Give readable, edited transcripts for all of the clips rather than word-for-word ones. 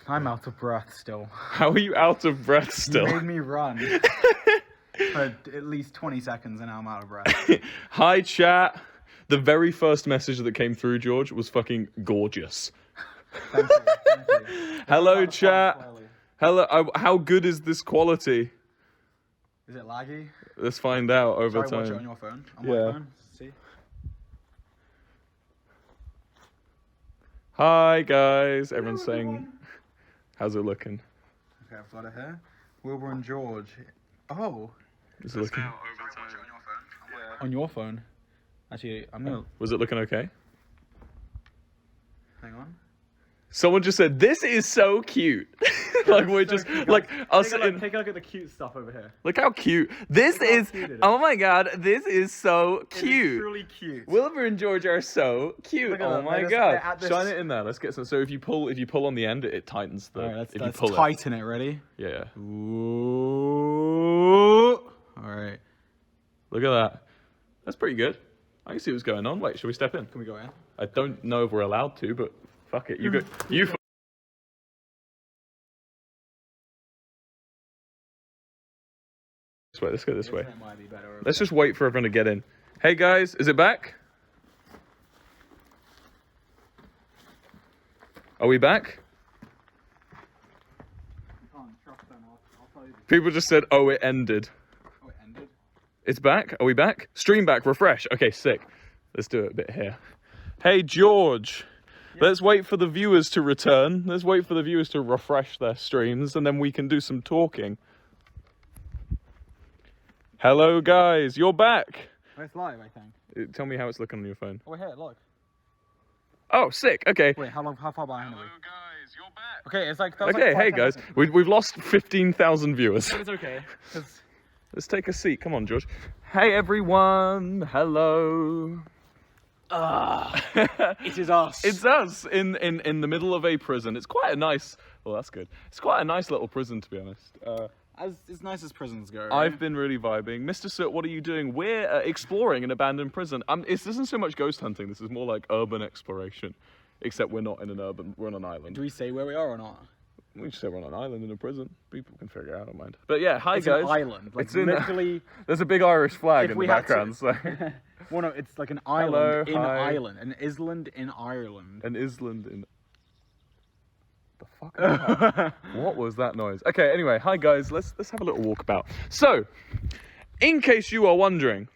I'm out of breath still. How are you out of breath still? You made me run for at least 20 seconds and now I'm out of breath. Hi, chat. The very first message that came through, George, was fucking gorgeous. Thank you. Hello, chat. Hello. How good is this quality? Is it laggy? Let's find out over Sorry, time. watch it on your phone. On Yeah. my phone. See? Hi, guys. Everyone's saying, how's it looking? Okay, I've got it here. Wilbur and George. Oh. Is it looking? Sorry, watch it on your phone. Yeah. On your phone? Actually, I'm gonna... Was it looking okay? Hang on. Someone just said, this is so cute. Like, we're so just, cute, like, us Take in... a look at the cute stuff over here. Look how cute. This is... cute it is. Oh my god, this is so cute. It is truly cute. Wilbur and George are so cute. Look at Oh that. my They're god. at this- Shine it in there. Let's get some. So if you pull on the end, it tightens the. Alright, if let's you pull tighten it. Ready? Yeah. Ooh. Alright. Look at that. That's pretty good. I can see what's going on. Wait, should we step in? Can we go in? I don't know if we're allowed to, but fuck it. You go. You. This way. Let's go this way. It might be better. Let's just wait for everyone to get in. Hey guys, is it back? Are we back? You can't trust them. I'll tell you. People just said, oh, it ended. Oh, it ended? It's back? Are we back? Stream back, refresh. Okay, sick. Let's do it a bit here. Hey, George. Yeah. Let's wait for the viewers to return. Let's wait for the viewers to refresh their streams, and then we can do some talking. Hello, guys. You're back. Oh, it's live, I think. Tell me how it's looking on your phone. Oh, here, look. Oh, sick. Okay. Wait, how far behind are we? guys. You're back. Okay, it's like... that was Okay, like hey, 5-10 guys. seconds. We've lost 15,000 viewers. But it's okay. 'Cause... Let's take a seat. Come on, George. Hey, everyone. Hello. it is us. It's us in the middle of a prison. It's quite a nice... Well, that's good. It's quite a nice little prison, to be honest. As nice as prisons go. I've been really vibing. Mr. Soot, what are you doing? We're exploring an abandoned prison. This isn't so much ghost hunting. This is more like urban exploration. Except we're not in an urban... We're on an island. Do we say where we are or not? We just say we're on an island in a prison. People can figure it out, I don't mind. But yeah, hi It's guys. an island. Like, It's in literally... There's a big Irish flag If in we the had to- background, so... Well, no, it's like an Hello, island in hi. Ireland. An island in Ireland. An island in... The fuck is that? What was that noise? Okay, anyway, hi guys, let's have a little walkabout. So, in case you are wondering,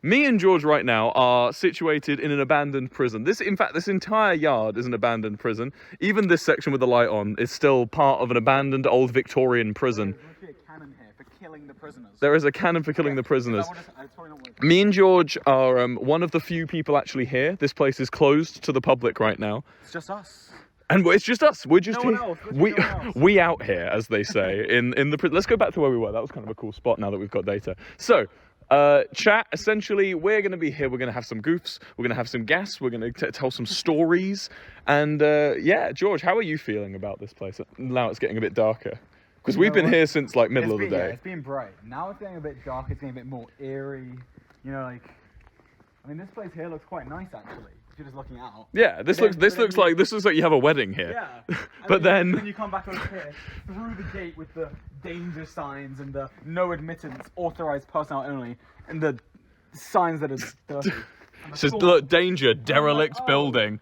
me and George right now are situated in an abandoned prison. In fact, this entire yard is an abandoned prison. Even this section with the light on is still part of an abandoned old Victorian prison. There's actually a cannon here for killing the prisoners. There is a cannon for killing the prisoners. It's probably not working. Me and George are one of the few people actually here. This place is closed to the public right now. It's just us. And it's just us. We're just No one here. else. Literally no one else. We out here, as they say. in the. Let's go back to where we were. That was kind of a cool spot. Now that we've got data. So, chat. Essentially, we're going to be here. We're going to have some goofs. We're going to have some gas. We're going to tell some stories. And yeah, George, how are you feeling about this place? Now it's getting a bit darker because we've been here since like middle of the day. Yeah, it's been bright. Now it's getting a bit dark. It's getting a bit more eerie. You know, like. I mean, this place here looks quite nice actually. If you're just looking out. Yeah, this looks like you have a wedding here. Yeah. But then you come back over here through the gate with the danger signs and the no admittance, authorized personnel only, and the signs that are dirty. it says, look, danger, derelict oh. building.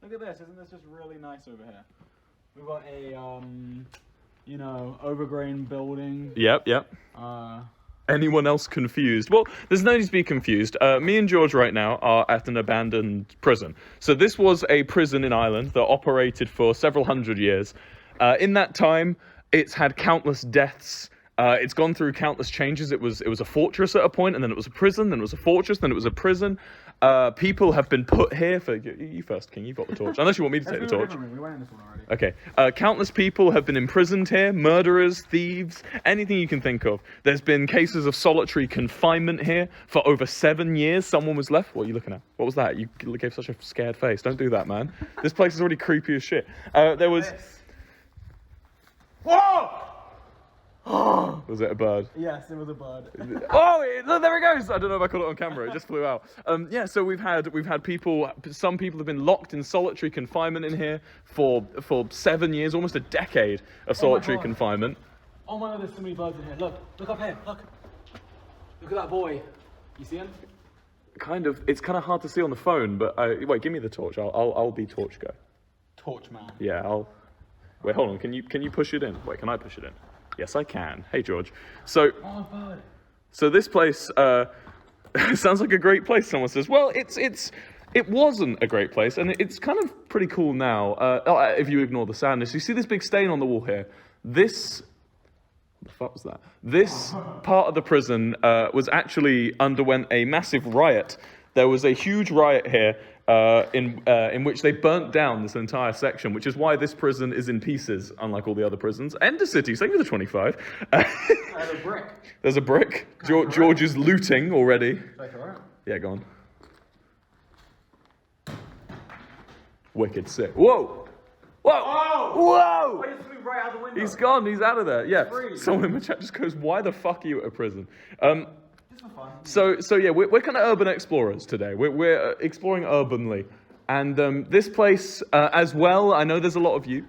Look at this! Isn't this just really nice over here? We've got a you know, overgrown building. Yep. Anyone else confused? Well, there's no need to be confused. Me and George right now are at an abandoned prison. So this was a prison in Ireland that operated for several hundred years. In that time, it's had countless deaths. It's gone through countless changes. It was a fortress at a point, and then it was a prison, then it was a fortress, then it was a prison. People have been put here for... You first, King. You've got the torch. Unless you want me to take the torch. We went in this one already. Okay. Countless people have been imprisoned here. Murderers, thieves, anything you can think of. There's been cases of solitary confinement here for over 7 years. Someone was left... What are you looking at? What was that? You gave such a scared face. Don't do that, man. This place is already creepy as shit. There was... Whoa! Was it a bird? Yes, it was a bird. Look, there it goes. I don't know if I caught it on camera. It just flew out. Yeah, so we've had people. Some people have been locked in solitary confinement in here for 7 years, almost a decade of solitary confinement. Oh my God, there's so many birds in here. Look up here. Look at that boy. You see him? It's kind of hard to see on the phone, but wait, give me the torch. I'll be torch guy. Torch man. Yeah, wait, hold on. Can you push it in? Wait, can I push it in? Yes, I can. Hey, George. So, bird. So this place sounds like a great place. Someone says, well, it wasn't a great place, and it's kind of pretty cool now. If you ignore the sadness, you see this big stain on the wall here. What the fuck was that? This part of the prison was actually underwent a massive riot. There was a huge riot here in which they burnt down this entire section, which is why this prison is in pieces, unlike all the other prisons. Ender City, thank you for the 25. There's a brick. There's a brick. George is looting already. Right. Yeah, go on. Wicked sick. Whoa! Whoa! I just flew right out the window. He's gone. He's out of there. Yeah. Free. Someone in the chat just goes, "Why the fuck are you at a prison?" Just for fun. So yeah, we're kind of urban explorers today. We're exploring urbanly, and this place as well. I know there's a lot of you.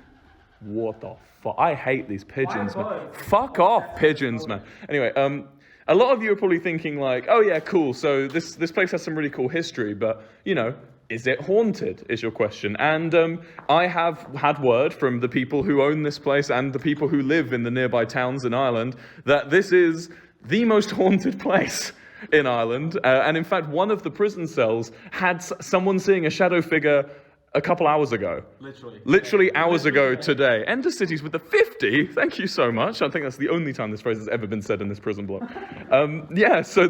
What the fuck? I hate these pigeons, man. Fuck off, pigeons, man. Anyway, a lot of you are probably thinking like, "Oh yeah, cool. So this place has some really cool history, but you know." Is it haunted, is your question. And I have had word from the people who own this place and the people who live in the nearby towns in Ireland that this is the most haunted place in Ireland. And in fact, one of the prison cells had someone seeing a shadow figure a couple hours ago. Literally hours ago today. Ender City's with the 50. Thank you so much. I think that's the only time this phrase has ever been said in this prison block. Yeah, so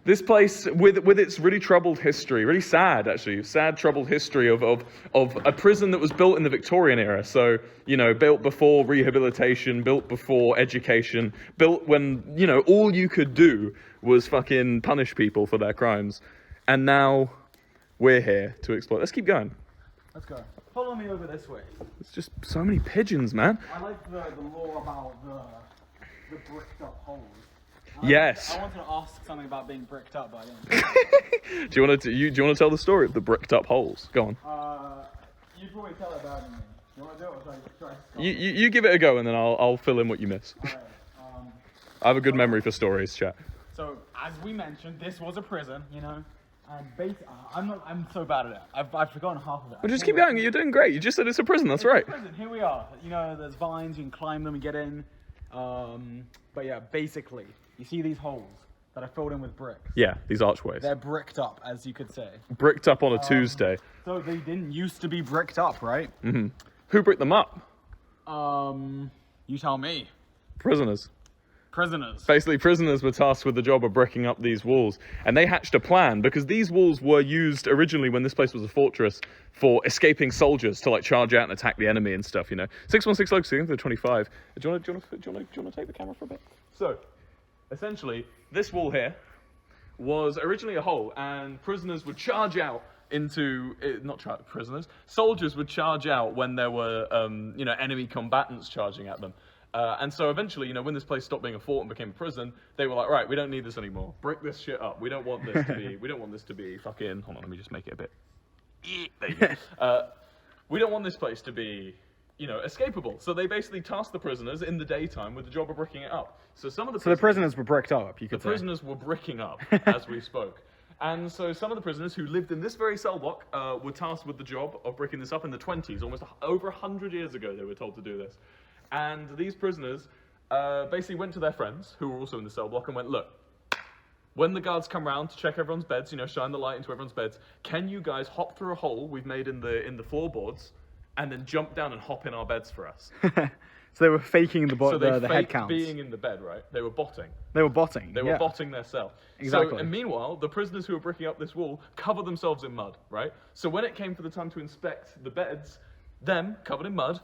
this place, with its really troubled history, really sad actually, troubled history of a prison that was built in the Victorian era. So, you know, built before rehabilitation, built before education, built when, you know, all you could do was fucking punish people for their crimes. And now we're here to explore. Let's keep going. Let's go. Follow me over this way. It's just so many pigeons, man. I like the lore about the bricked up holes. Yes. I wanted to ask something about being bricked up, but I didn't. Do you want to tell the story of the bricked up holes? Go on. You probably tell it better than me. You want to do it, or should I You give it a go, and then I'll fill in what you miss. Alright, I have a good memory for stories, chat. So as we mentioned, this was a prison, you know, and I'm so bad at it. I've forgotten half of it. Well, just keep going. You're doing great. You just said it's a prison. That's right. Prison. Here we are. You know, there's vines. You can climb them and get in. But yeah, basically. You see these holes that are filled in with bricks? Yeah, these archways. They're bricked up, as you could say. Bricked up on a Tuesday. So they didn't used to be bricked up, right? Mm-hmm. Who bricked them up? You tell me. Prisoners. Prisoners. Basically, prisoners were tasked with the job of bricking up these walls. And they hatched a plan, because these walls were used originally when this place was a fortress for escaping soldiers to like charge out and attack the enemy and stuff, you know. 616 Locust, I think they're 25. Do you want to take the camera for a bit? So, essentially, this wall here was originally a hole, and prisoners would charge out into soldiers would charge out when there were enemy combatants charging at them, and so eventually, you know, when this place stopped being a fort and became a prison, they were like, right, we don't need this anymore, brick this shit up, we don't want this to be fucking, hold on, let me just make it a bit, there you go. We don't want this place to be, you know, escapable. So they basically tasked the prisoners in the daytime with the job of bricking it up. So the prisoners were bricked up, you could say. The prisoners were bricking up as we spoke. And so some of the prisoners who lived in this very cell block were tasked with the job of bricking this up in the 20s, almost over 100 years ago they were told to do this. And these prisoners basically went to their friends, who were also in the cell block, and went, look, when the guards come round to check everyone's beds, you know, shine the light into everyone's beds, can you guys hop through a hole we've made in the floorboards and then jump down and hop in our beds for us? So they were faking the faked head counts. Being in the bed, right? They were botting. They were botting. They were botting their cell. Exactly. So, and meanwhile, the prisoners who were bricking up this wall covered themselves in mud, right? So when it came for the time to inspect the beds, them, covered in mud,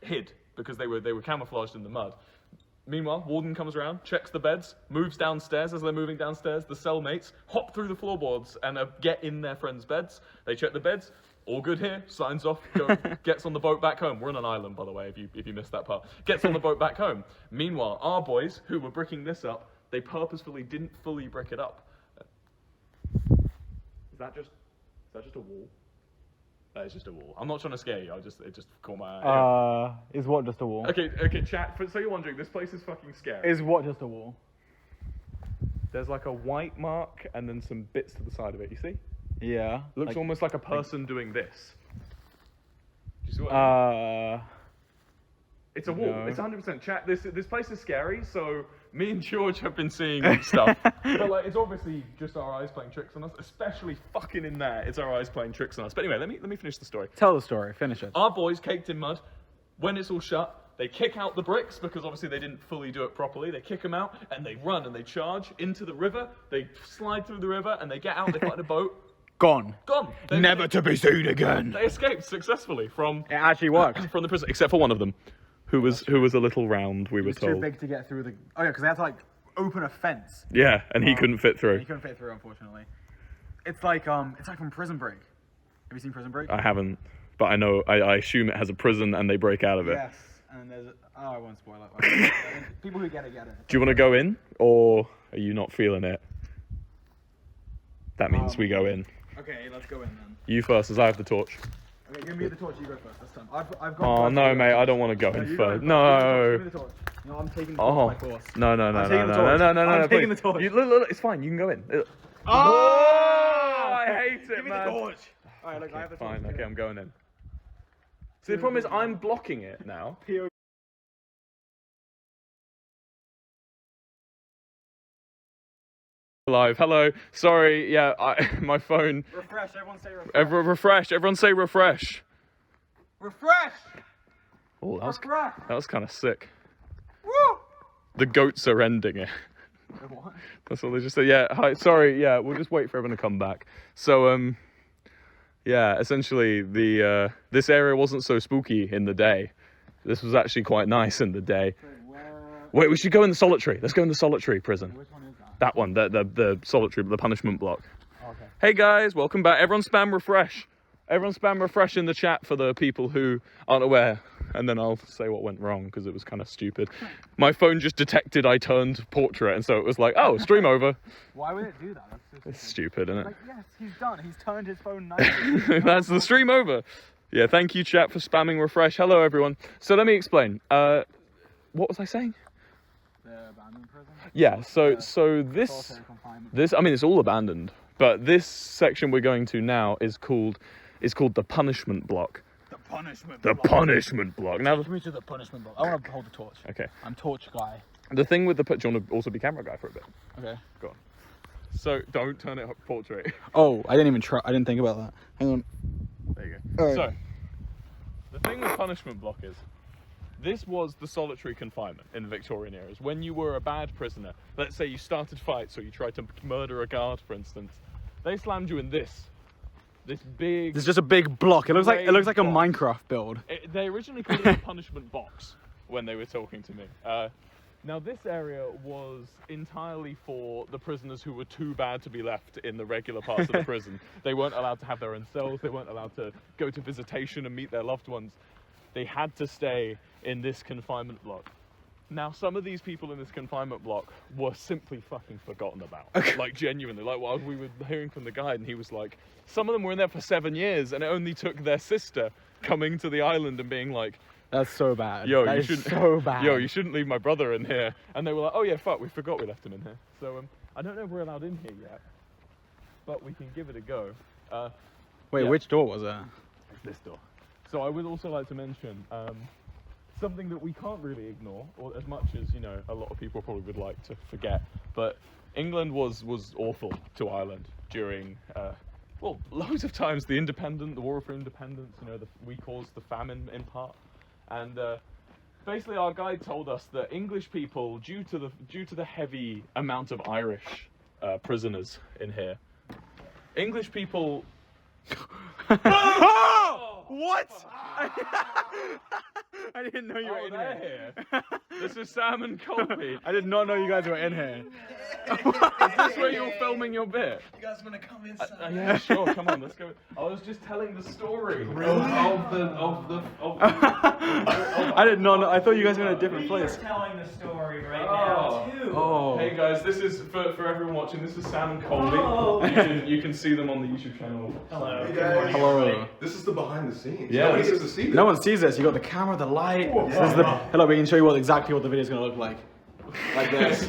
hid, because they were camouflaged in the mud. Meanwhile, warden comes around, checks the beds, moves downstairs. As they're moving downstairs, the cellmates hop through the floorboards and get in their friends' beds. They check the beds. all good here, signs off, gets on the boat back home. We're on an island, by the way, if you missed that part. Gets on the boat back home. Meanwhile, our boys, who were bricking this up, they purposefully didn't fully brick it up. Is that just a wall? That is just a wall. I'm not trying to scare you, it just caught my eye. Is what just a wall? Okay, chat, so you're wondering, this place is fucking scary. Is what just a wall? There's like a white mark and then some bits to the side of it, you see? Yeah. Looks almost like a person doing this. Do you see what I mean? It's a wall. No. It's 100% chat. This place is scary, so me and George have been seeing stuff. But like, it's obviously just our eyes playing tricks on us, especially fucking in there. It's our eyes playing tricks on us. But anyway, let me finish the story. Tell the story. Finish it. Our boys, caked in mud, when it's all shut, they kick out the bricks because obviously they didn't fully do it properly. They kick them out and they run and they charge into the river. They slide through the river and they get out. They find a boat. Gone. Never to be seen again. They escaped successfully from. It actually worked. From the prison, except for one of them, who was a little round. We were told. Too big to get through the. Oh yeah, because they had to like open a fence. Yeah, and he couldn't fit through. He couldn't fit through, unfortunately. It's like from Prison Break. Have you seen Prison Break? I haven't, but I know. I assume it has a prison and they break out of it. Yes, and there's. I won't spoil it. People who get it. Do you want to go in, or are you not feeling it? That means we go in. Okay, let's go in then. You first, as I have the torch. Okay, give me the torch. You go first this time. I've got. Oh no, mate! I don't want to go in first. No. Give me the torch. No, I'm taking the torch by force. No! I'm taking the torch. Look, it's fine. You can go in. Oh! I hate it, give me man. the torch. All right, look, I have the torch. Fine. Okay, I'm going in. See, the problem is I'm blocking it now. Live. Hello. Sorry. Yeah, my phone. Refresh. Everyone say refresh. Refresh. Everyone say refresh. Refresh. Oh, that was kind of sick. Woo! The goats are ending it. What? That's all they just said. Yeah. Hi. Sorry. Yeah. We'll just wait for everyone to come back. So yeah. Essentially, this area wasn't so spooky in the day. This was actually quite nice in the day. Wait, we should go in the solitary. Let's go in the solitary prison. Which one is that? That one, the solitary, the punishment block. Okay. Hey guys, welcome back. Everyone spam refresh. Everyone spam refresh in the chat for the people who aren't aware. And then I'll say what went wrong, because it was kind of stupid. My phone just detected I turned portrait, and so it was like, oh, stream over. Why would it do that? It's stupid, isn't it? Like, yes, he's done. He's turned his phone nicely. That's the stream over. Yeah, thank you chat for spamming refresh. Hello everyone. So let me explain. What was I saying? The abandoned prison? Yeah, so this, I mean, it's all abandoned, but this section we're going to now is called the punishment block. The punishment block. The punishment block. Now, take me to the punishment block. I want to hold the torch. Okay. I'm torch guy. The thing with the do you want to also be camera guy for a bit? Okay. Go on. So don't turn it portrait. Oh, I didn't even try. I didn't think about that. Hang on. There you go. All right. So the thing with punishment block is, this was the solitary confinement in the Victorian era. When you were a bad prisoner, let's say you started fights or you tried to murder a guard, for instance, they slammed you in this big. It's just a big block. It looks like a Minecraft build. They originally called it a punishment box when they were talking to me. Now this area was entirely for the prisoners who were too bad to be left in the regular parts of the prison. They weren't allowed to have their own cells. They weren't allowed to go to visitation and meet their loved ones. They had to stay in this confinement block. Now, some of these people in this confinement block were simply fucking forgotten about. Okay. Like, genuinely. Like, while we were hearing from the guide, and he was like, some of them were in there for 7 years, and it only took their sister coming to the island and being like, that's so bad. Yo, that you shouldn't. So bad. Yo, you shouldn't leave my brother in here. And they were like, oh yeah, fuck, we forgot we left him in here. So I don't know if we're allowed in here yet, but we can give it a go. Wait, yeah. Which door was that? It's this door. So I would also like to mention something that we can't really ignore, or as much as, you know, a lot of people probably would like to forget. But England was awful to Ireland during, well, loads of times. The War for Independence. You know, we caused the famine in part. And basically, our guide told us that English people, due to the heavy amount of Irish prisoners in here, English people. Oh! What? I didn't know you were in they're here. This is Sam and Colby. I did not know you guys were in here. Is this where you're filming your bit? You guys want to come inside? Yeah, sure. Come on, let's go. I was just telling the story of the. I did not know. I thought you guys were in a different place. We're telling the story right now too. Oh. Hey guys, this is for everyone watching. This is Sam and Colby. Oh. You can see them on the YouTube channel. Hello. Hey Good guys. morning, Hello. everybody. This is the behind the scenes. Yeah, Nobody this gets to see this. No one sees this. You got the camera, the light. This is the. Hello, we can show you exactly what the video is gonna look like. Like this.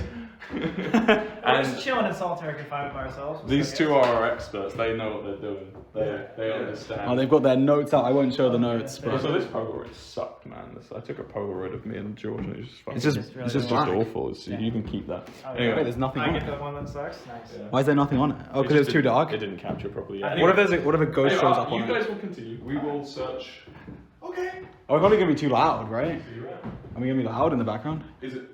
We're just chilling in solitary confinement by ourselves. These two are our experts. They know what they're doing. They understand. Oh, they've got their notes out. I won't show the notes, but So this Polaroid sucked, man. I took a Polaroid of me and George, and it's just fucking. it's just black. awful. You can keep that. Okay. Anyway, Wait, there's nothing I on get it. the one that sucks. Nice. Yeah. Why is there nothing on it? Oh, because it was too dark. It didn't capture properly. Yeah. What if a ghost shows up on You guys it? will continue. We will search. Okay. Oh, it's probably gonna be too loud, right? See you around. Are we gonna be loud in the background? Is it?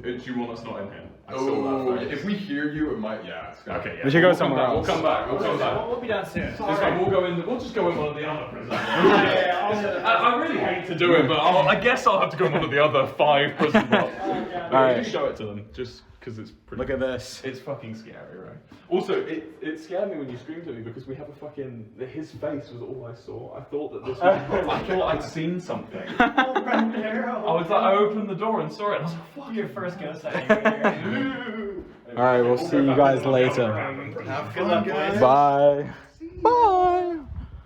Do you want us not in here? I saw Oh, that. if we hear you, it might. Yeah. It's gonna, Okay, yeah. We should go We'll somewhere come else. back. We'll come back. We'll be done soon. It's fine. We'll go in. We'll just go in one of the other prisons. Yeah, I really hate to do it, but I guess I'll have to go in one of the other 5 prison blocks. Alright. You show it to them, just because it's pretty. Look at this. It's fucking scary, right? Also, it scared me when you screamed at me because we have a fucking. His face was all I saw. I thought that this was. I thought I'd seen something. right there. I was like, I opened the door and saw it, and I was like, fuck. Your first ghost sighting right here. Alright, we'll see you guys later. Have Good fun, luck, guys. boys. Bye. Bye.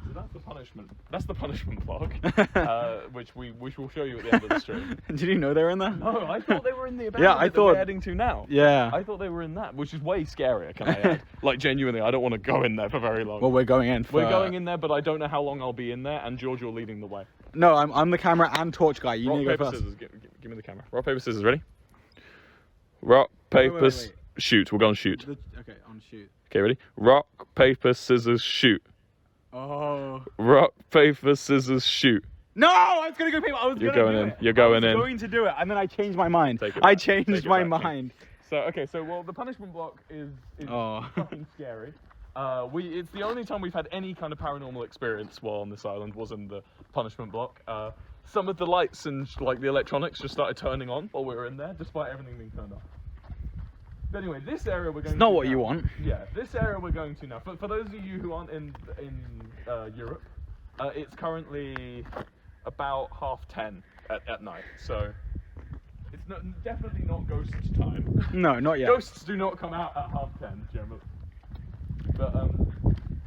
So that's the punishment. That's the punishment vlog, which we'll show you at the end of the stream. Did you know they were in there? No, I thought they were in the abandonment Yeah, I that thought- we're heading to now. Yeah. I thought they were in that, which is way scarier, can I add? Like, genuinely, I don't want to go in there for very long. Well, we're going in. For... We're going in there, but I don't know how long I'll be in there, and George, you're leading the way. No, I'm the camera and torch guy. You Rock, need to paper, go first. scissors. Give me the camera. Rock, paper, scissors. Ready? Rock, paper, wait. shoot. We're going to shoot. Okay, on shoot. Okay, ready? Rock, paper, scissors, shoot. Oh. Rock, paper, scissors, shoot. No, I was gonna go paper. I was You're gonna going do in. it. You're going I in. was going to do it, and then I changed my mind. Take it I back. Take changed it my back. mind. So, okay, well, the punishment block is Oh. fucking scary. It's the only time we've had any kind of paranormal experience while on this island was in the punishment block. Some of the lights and like the electronics just started turning on while we were in there, despite everything being turned off. But anyway, this area we're going It's not to what now- you want. Yeah, this area we're going to now. For those of you who aren't in Europe, it's currently about 10:30 at night, so it's definitely not ghost time. No, not yet. Ghosts do not come out at 10:30 generally. But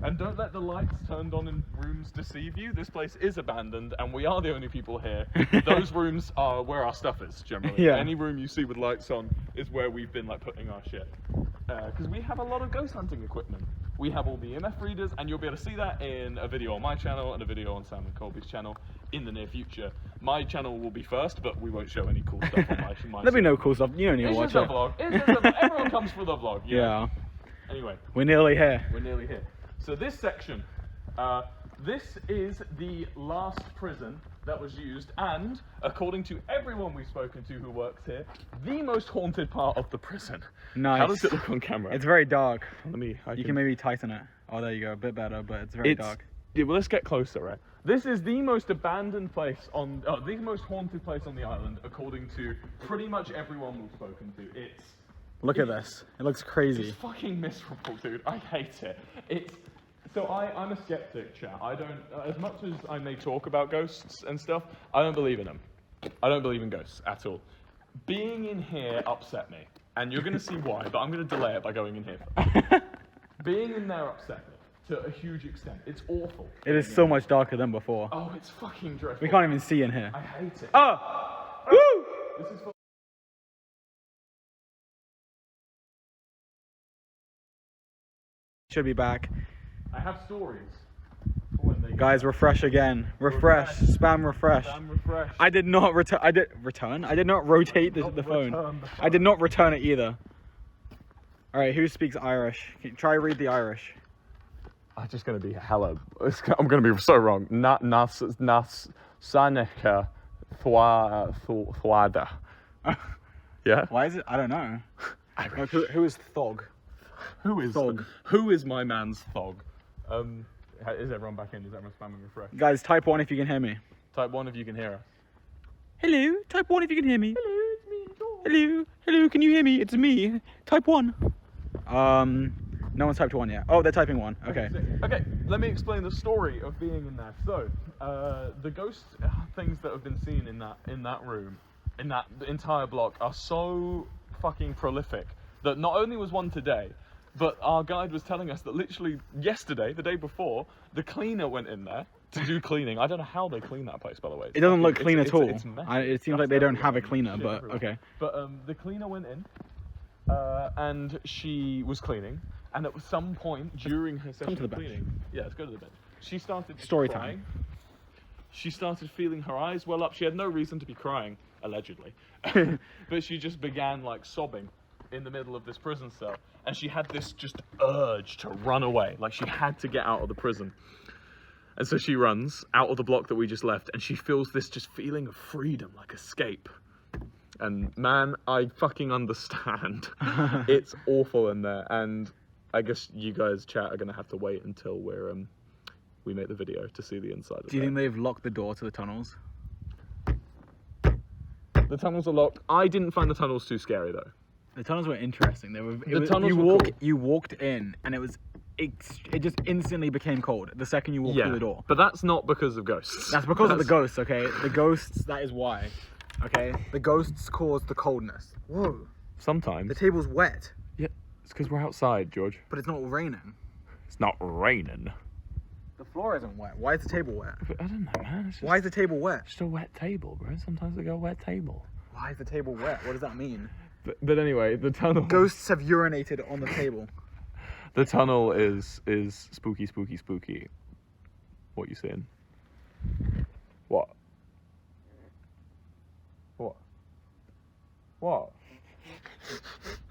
and don't let the lights turned on in rooms deceive you. This place is abandoned, and we are the only people here. Those rooms are where our stuff is generally. Yeah. Any room you see with lights on is where we've been like putting our shit. Because we have a lot of ghost hunting equipment. We have all the EMF readers, and you'll be able to see that in a video on my channel and a video on Sam and Colby's channel in the near future. My channel will be first, but we won't show any cool stuff on my There'll be no cool stuff. You don't need to It's watch just a it. vlog. It's just a, everyone comes for the vlog. you know? Yeah. Anyway, We're nearly here. we're nearly here. So this section, this is the last prison that was used, and according to everyone we've spoken to who works here, the most haunted part of the prison. Nice. How does it look on camera? It's very dark. Let me. You can maybe tighten it. Oh, there you go. A bit better, but it's very dark. Yeah, well, let's get closer, right? This is the most abandoned place on, the most haunted place on the island, according to pretty much everyone we've spoken to. Look at this. It looks crazy. It's fucking miserable, dude. I hate it. So I'm a skeptic, chat. I don't, as much as I may talk about ghosts and stuff, I don't believe in them. I don't believe in ghosts at all. Being in here upset me, and you're gonna see why, but I'm gonna delay it by going in here first. Being in there upset me to a huge extent. It's awful. It is so much darker than before. Oh, it's fucking dreadful. We can't even see in here. I hate it. Oh! Woo! This is. Should be back. I have stories. For when they Guys, refresh again. Refresh. Spam refresh. I'm refreshed. I did not return. I did not rotate the phone. Return the phone. I did not return it either. All right, who speaks Irish? Try read the Irish. I'm just gonna be hella. I'm gonna be so wrong. Nas Sanica Thwada. Yeah. Why is it? I don't know. Irish. Who is Thog? Who is Thog? Who is my man's Thog? Is everyone back in? Is everyone spamming refresh? Guys, type 1 if you can hear me. Type 1 if you can hear us. Hello, type 1 if you can hear me. Hello, it's me, George. Hello, hello, can you hear me? It's me, type 1. No one's typed 1 yet. Oh, they're typing 1. Okay. Okay, let me explain the story of being in there. So, the ghost things that have been seen in that room, in that entire block, are so fucking prolific that not only was one today, but our guide was telling us that literally yesterday, the day before, the cleaner went in there to do cleaning. I don't know how they clean that place, by the way. It doesn't look clean at all. It's messy. It seems like they don't have a cleaner, but okay. But the cleaner went in, and she was cleaning, and at some point during her session of cleaning, yeah, let's go to the bench. She started Story crying. time. She started feeling her eyes well up. She had no reason to be crying, allegedly, but she just began like sobbing in the middle of this prison cell, and she had this just urge to run away. Like she had to get out of the prison. And so she runs out of the block that we just left, and she feels this just feeling of freedom, like escape. And man, I fucking understand. It's awful in there, and I guess you guys, chat, are gonna have to wait until we make the video to see the inside of it. Do you think they've locked the door to the tunnels? The tunnels are locked. I didn't find the tunnels too scary though. The tunnels were interesting. Tunnels were cool. You walked in, and it just instantly became cold the second you walked through the door. But that's not because of ghosts. That's because of the ghosts, okay? The ghosts, that is why. Okay? The ghosts cause the coldness. Whoa. Sometimes. The table's wet, Yeah, it's because we're outside, George. but it's not raining. It's not raining. The floor isn't wet. Why is the table wet? But I don't know, man. It's just, Why is the table wet? just a wet table, bro. Sometimes they got a wet table. Why is the table wet? What does that mean? But anyway, the tunnel. Ghosts have urinated on the table. The tunnel is spooky, spooky, spooky. What you seeing? What? What? What?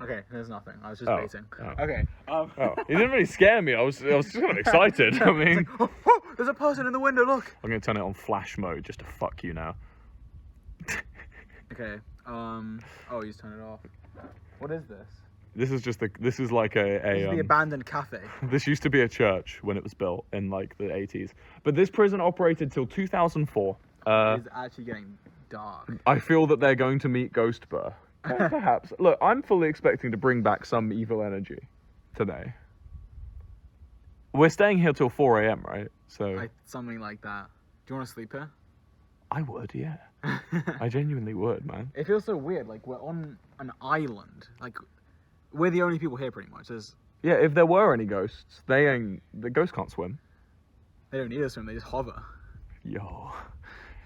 Okay, there's nothing. I was just Oh, baiting. oh. Okay. Oh, it didn't really scare me. I was just kind of excited. I mean, Oh, oh, there's a person in the window. Look. I'm gonna turn it on flash mode just to fuck you now. Okay. Oh, you just turn it off. What is this? This is just this is like a This is the abandoned cafe. this used to be a church when it was built in like the 80s. But this prison operated till 2004. It's actually getting dark. I feel that they're going to meet Ghost Burr. Perhaps. Look, I'm fully expecting to bring back some evil energy today. We're staying here till 4 a.m., right? So Something like that. Do you want to sleep here? I would, yeah. I genuinely would, man. It feels so weird. Like we're on an island. Like we're the only people here, pretty much. Yeah, if there were any ghosts, the ghosts can't swim. They don't need us swim. They just hover. Yo.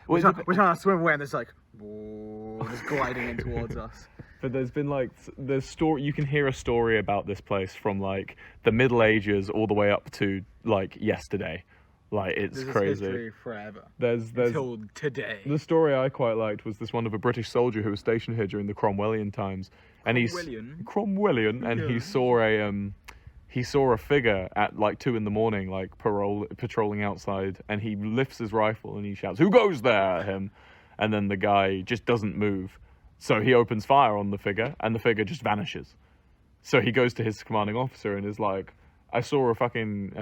We're trying to swim away, and it's like, whoa, just gliding in towards us. But there's been like you can hear a story about this place from like the Middle Ages all the way up to like yesterday. Like it's This is crazy. history forever. There's Until today. the story I quite liked was this one of a British soldier who was stationed here during the Cromwellian times, and Cromwellian, and he saw a figure at like 2 a.m, like patrolling outside, and he lifts his rifle and he shouts, "Who goes there?" at him, and then the guy just doesn't move, so he opens fire on the figure, and the figure just vanishes. So he goes to his commanding officer and is like, I saw a fucking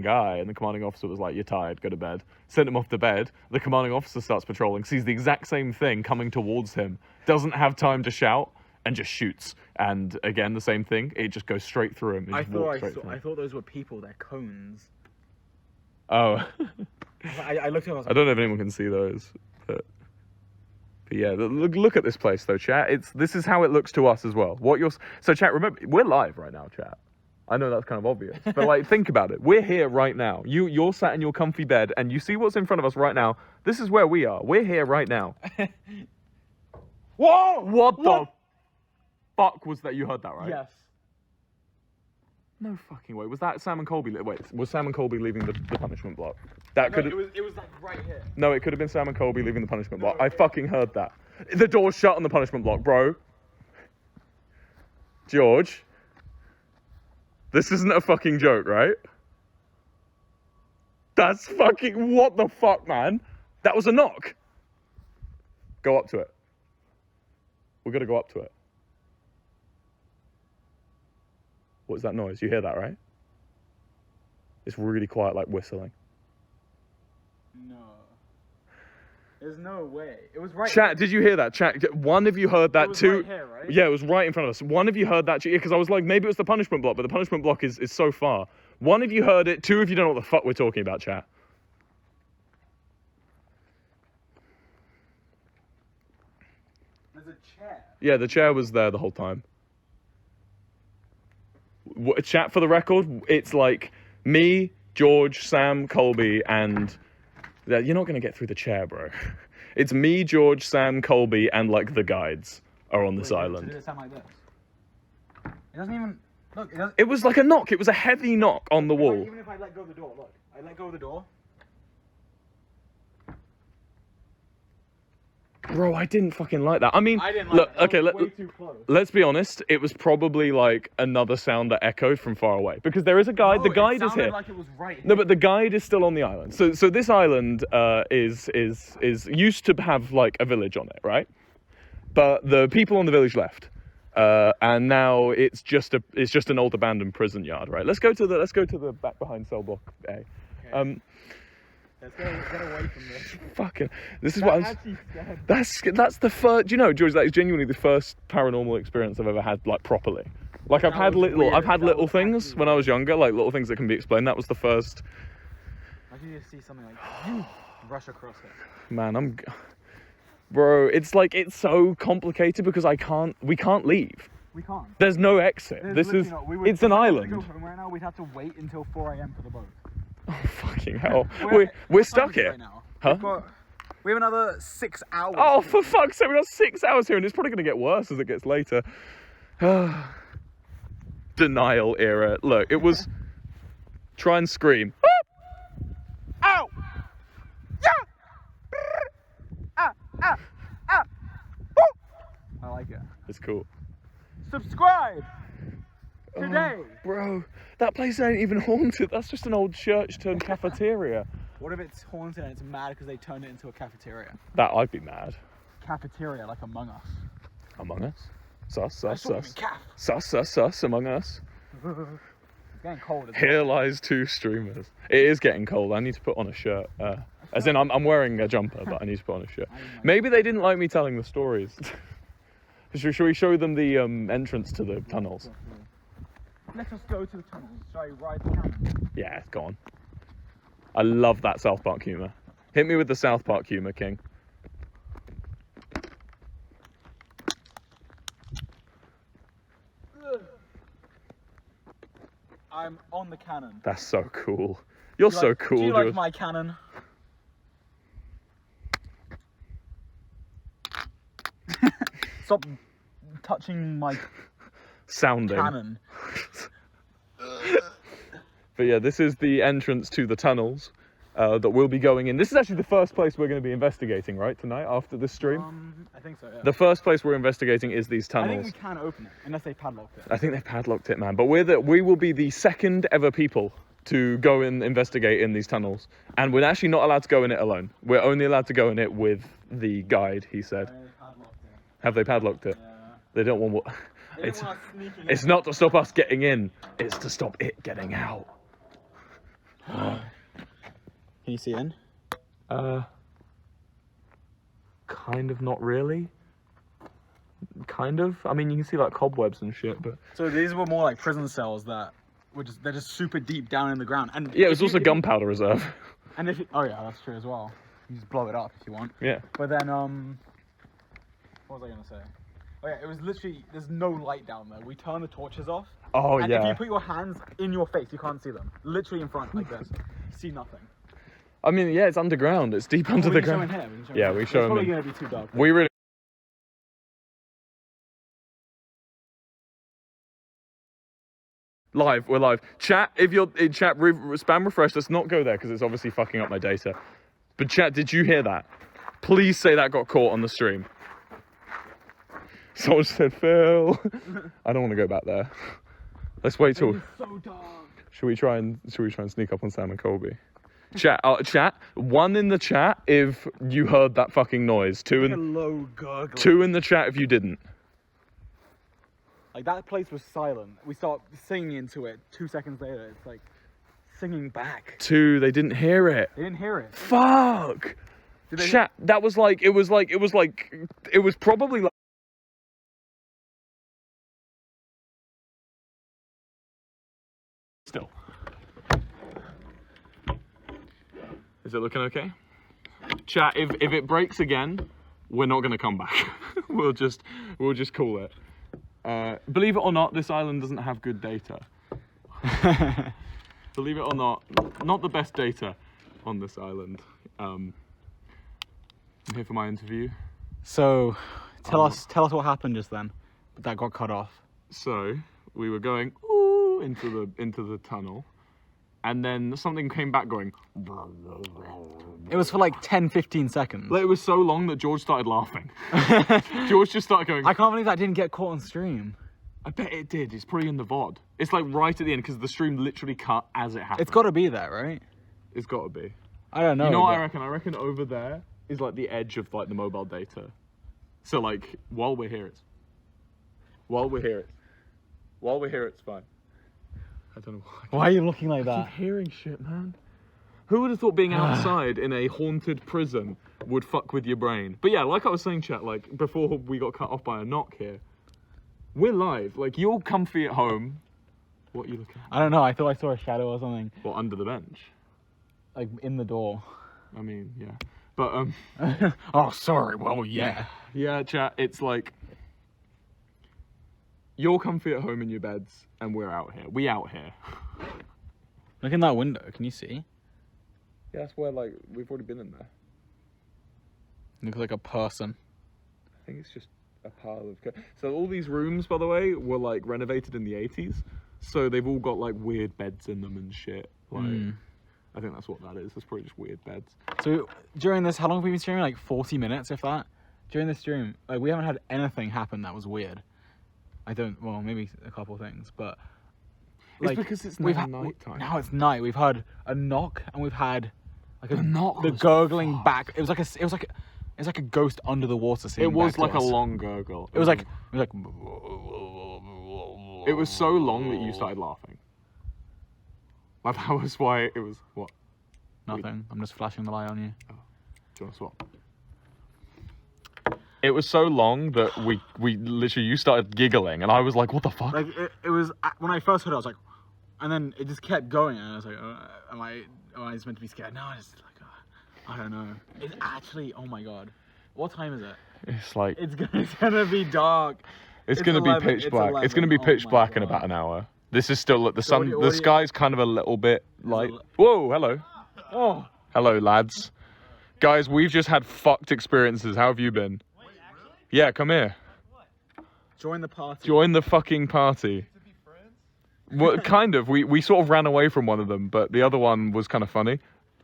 guy, and the commanding officer was like, "You're tired, go to bed." Sent him off to bed. The commanding officer starts patrolling, sees the exact same thing coming towards him, doesn't have time to shout, and just shoots. And again, the same thing. It just goes straight through him. I thought those were people. They're cones. Oh. I looked at them. I was I like, don't know if anyone can see those, but yeah, look at this place though, chat. This is how it looks to us as well. So chat, remember, we're live right now, chat. I know that's kind of obvious, but like, think about it. We're here right now. You're sat in your comfy bed, and you see what's in front of us right now. This is where we are. We're here right now. whoa! What the fuck was that? You heard that, right? Yes. No fucking way. Was that Sam and Colby? Wait, was Sam and Colby leaving the punishment block? That could. It was like right here. No, it could have been Sam and Colby leaving the punishment block. I fucking heard that. The door's shut on the punishment block, bro. George. This isn't a fucking joke, right? That's fucking... What the fuck, man? That was a knock. Go up to it. We're gonna go up to it. What is that noise? You hear that, right? It's really quiet, like whistling. No. There's no way. It was right. Chat, did you hear that? Chat, one of you heard that was too. right here, right? Yeah, it was right in front of us. One of you heard that, because I was like, maybe it was the punishment block, but the punishment block is so far. One of you heard it, two of you don't know what the fuck we're talking about, chat. There's a chair. Yeah, the chair was there the whole time. Chat, for the record, it's like me, George, Sam, Colby, and... You're not going to get through the chair, bro. It's me, George, Sam, Colby, and like the guides are on this island. Did it sound like this? It doesn't even... Look, it doesn't... It was like a knock. It was a heavy knock on the wall. Even if I let go of the door, look. I let go of the door. Bro, I didn't fucking like that. I mean, I didn't like look, that. okay, That was way too close. let's be honest. It was probably like another sound that echoed from far away, because there is a guide. No, the guide it is sounded here. like it was right here. No, but the guide is still on the island. So this island is used to have like a village on it, right? But the people on the village left, and now it's just an old abandoned prison yard, right? Let's go to the back behind cell block A. Okay. Let's get away from this. Fucking, this is what I was. Actually scared. That's the first. Do you know, George? That is genuinely the first paranormal experience I've ever had, like properly. Like I've had little things actually when I was younger, like little things that can be explained. That was the first. Imagine you see something like you rush across it. Man, bro. It's like it's so complicated because we can't leave. We can't. There's no exit. There's This literally is. not. We would- It's an if we island. wanted to go home right now, we'd have to wait until 4 a.m. for the boat. Oh fucking hell! What We're time stuck is it here. right now? Huh? We have another 6 hours. Oh, for fuck's sake, we got 6 hours here, and it's probably going to get worse as it gets later. Denial era. Look, it was... Try and scream. Ow! I like it. It's cool. Subscribe today. Oh, bro, that place ain't even haunted. That's just an old church turned cafeteria. What if it's haunted and it's mad because they turned it into a cafeteria? That I'd be mad. Cafeteria, like Among Us. Among Us? Sus, I sus, saw them in sus. Caf. Sus, sus, sus, Among Us. It's getting cold. As Here lies two streamers. It is getting cold. I need to put on a shirt. As in, I'm wearing a jumper, but I need to put on a shirt. Maybe they didn't like me telling the stories. Should we show them the entrance to the tunnels? Let us go to the tunnels. Sorry, ride the cannon. Yeah, go on. I love that South Park humour. Hit me with the South Park humour, King. I'm on the cannon. That's so cool. You're so cool, Do you George. like my cannon? Stop touching my Sounding. cannon. But yeah, this is the entrance to the tunnels that we'll be going in. This is actually the first place we're going to be investigating, right, tonight after this stream? I think so, yeah. The first place we're investigating is these I tunnels. think we can open it, unless they padlocked it. I think they've padlocked it, man. But we will be the second ever people to go and investigate in these tunnels. And we're actually not allowed to go in it alone. We're only allowed to go in it with the guide, he said. They padlocked it. Have they padlocked it? Yeah. They don't want what... They didn't want us sneaking It's in. not to stop us getting in. It's to stop it getting out. Can you see in? Kind of, not really. Kind of. I mean, you can see like cobwebs and shit, but... So these were more like prison cells that were just, they're just super deep down in the ground. And Yeah, it was if you- also gunpowder reserve. And if you, oh yeah, that's true as well. You just blow it up if you want. Yeah. But then, what was I gonna say? Oh yeah, it was literally, there's no light down there. We turn the torches off. Oh, and yeah. if you put your hands in your face, you can't see them. Literally in front, like this. You see nothing. I mean, yeah, it's underground. It's deep under we the can show ground. in here. We can show Yeah, in we here. show It's them probably in. gonna be too dark. We really... Live, we're live. Chat, if you're in chat, spam refresh. Let's not go there because it's obviously fucking up my data. But chat, did you hear that? Please say that got caught on the stream. Someone said, Phil. I don't want to go back there. Let's wait till... It's so dark. Should we try and sneak up on Sam and Colby? Chat, chat. One in the chat if you heard that fucking noise. Two Like a in low gurgle. two in the chat if you didn't. Like that place was silent. We start singing into it. 2 seconds later, it's like singing back. Two, they didn't hear it. They didn't hear it. Fuck. Chat. That was like. It was probably like. Still. Is it looking okay? Chat, if it breaks again, we're not gonna come back. we'll just call it. Believe it or not, this island doesn't have good data. Believe it or not the best data on this island. I'm here for my interview. So, tell us what happened just then. That got cut off. So we were going into the tunnel, and then something came back going. It was for like 10-15 seconds. Like, it was so long that George started laughing. George just started going. I can't believe that didn't get caught on stream. I bet it did. It's probably in the VOD. It's like right at the end because the stream literally cut as it happened. It's got to be there, right? It's got to be. I don't know. You know what I reckon? I reckon over there is like the edge of like the mobile data. So like while we're here, it's fine. I don't know why. Why are you looking like I that? keep hearing shit, man. Who would have thought being outside in a haunted prison would fuck with your brain? But yeah, like I was saying, chat, like before we got cut off by a knock here, we're live. Like, you're comfy at home. What are you looking at? I don't know. I thought I saw a shadow or something. Well, under the bench. Like in the door. I mean, yeah. But Oh, sorry. Well, yeah. Yeah, chat. It's like you're comfy at home in your beds, and we're out here. We out here. Look in that window. Can you see? Yeah, that's where like we've already been in there. Looks like a person. I think it's just a pile of. So all these rooms, by the way, were like renovated in the 80s. So they've all got like weird beds in them and shit. Like, I think that's what that is. It's probably just weird beds. So during this, how long have we been streaming? Like 40 minutes, if that. During this stream, like we haven't had anything happen that was weird. Well, maybe a couple things, but It's because it's now night time. Now it's night. We've had a knock, and we've had like a knock. The gurgling back. It was like a ghost under the water scene. It was like a long gurgle. It was like. It was so long that you started laughing. Like, that was why it was what? Nothing. I'm just flashing the light on you. Oh. Do you want to swap? It was so long that we literally, you started giggling, and I was like, what the fuck? Like it was when I first heard it, I was like, and then it just kept going, and I was like, am I just meant to be scared? No, it's like, I don't know. It's actually, oh my god, what time is it? It's like It's gonna be dark. It's gonna 11, be pitch black. 11. It's gonna be pitch Oh my black in God. about an hour. This is still the sun. Audio- The sky's kind of a little bit light. Whoa, hello. Oh, Hello, lads. Guys, we've just had fucked experiences. How have you been? Yeah, come here. join the party. Join the fucking party. Well, kind of. We sort of ran away from one of them, but the other one was kind of funny.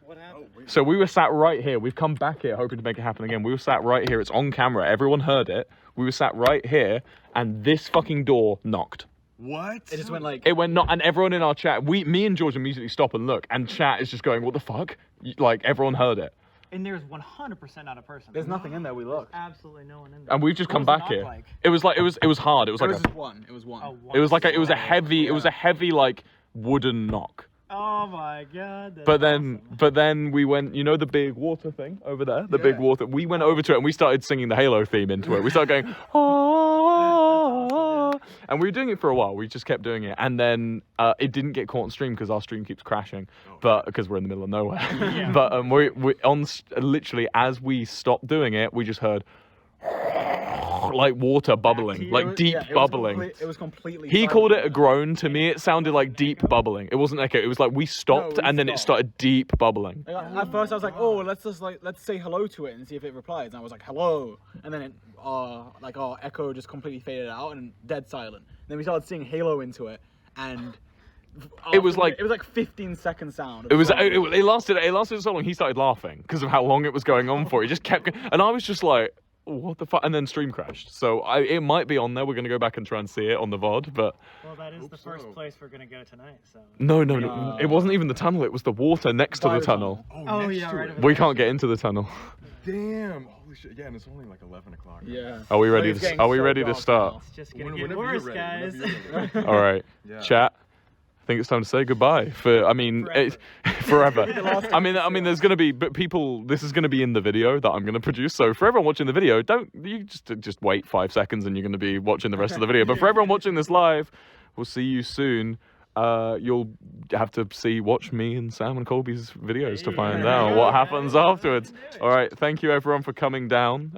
What happened? So we were sat right here. We've come back here hoping to make it happen again. We were sat right here. It's on camera. Everyone heard it. We were sat right here, and this fucking door knocked. What? It just went like. It went and everyone in our chat, me and George immediately stop and look, and chat is just going, what the fuck? Like, everyone heard it. And there's 100% not a person. There's nothing in there. We looked. Absolutely no one in there. And we've just What come was the back knock here. like? It was hard. It was It like was just one. It was one. Oh, it was a wow. heavy like wooden knock. Oh my god. That's But then awesome. we went, you know the big water thing over there? The big water. We went over to it and we started singing the Halo theme into it. We started going, oh, and we were doing it for a while. We just kept doing it. And then it didn't get caught on stream because our stream keeps crashing, but because we're in the middle of nowhere. Yeah. But we literally as we stopped doing it, we just heard like water bubbling, like deep bubbling. It was completely. He silent. called it a groan. To me, it sounded like deep bubbling. It wasn't echo. It was like we stopped No, we and then it stopped. started deep bubbling. Like, at first, I was like, "Oh, let's say hello to it and see if it replies." And I was like, "Hello," and then our echo just completely faded out and dead silent. And then we started seeing Halo into it, and It was like 15-second sound. it lasted so long. He started laughing because of how long it was going on for. He just kept, and I was just like, what the fuck? And then stream crashed. So it might be on there. We're gonna go back and try and see it on the VOD, but Well, that is the first place we're gonna go tonight. So. no. It wasn't even the tunnel. It was the water next to By the the tunnel. Oh next yeah, to right. it. over We there. can't get into the tunnel. Damn. Holy shit. Yeah, and it's only like 11 o'clock. Yeah. Are we ready It's to? getting Are we so ready to dark start? now. It's just gonna Whenever get you're worse, ready, guys. whenever you're ready. All right, Yeah. chat. think it's time to say goodbye. Forever. I mean, there's gonna be people. This is gonna be in the video that I'm gonna produce. So for everyone watching the video, don't you just wait 5 seconds and you're gonna be watching the rest of the video. But for everyone watching this live, we'll see you soon. You'll have to watch me and Sam and Colby's videos to find out what happens afterwards. All right, thank you everyone for coming down.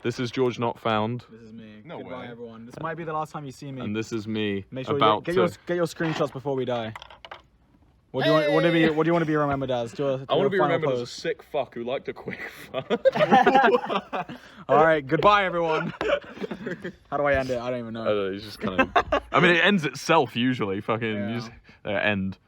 This is George Not Found. This is me. No Goodbye, way. everyone. This might be the last time you see me. And this is me. Make sure about you get your screenshots before we die. What do you want to be remembered as? I want to be remembered as a sick fuck who liked a quick fuck. All right, goodbye, everyone. How do I end it? I don't even know. It's just kind of. I mean, it ends itself usually. Fucking Yeah. just end.